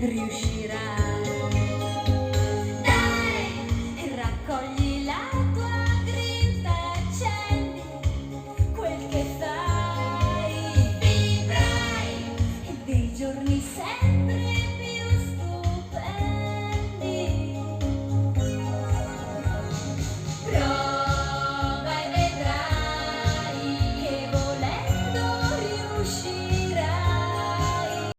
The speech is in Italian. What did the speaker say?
riuscirai. Dai, raccogli la tua grinta e accendi quel che fai. Vivrai dei giorni senza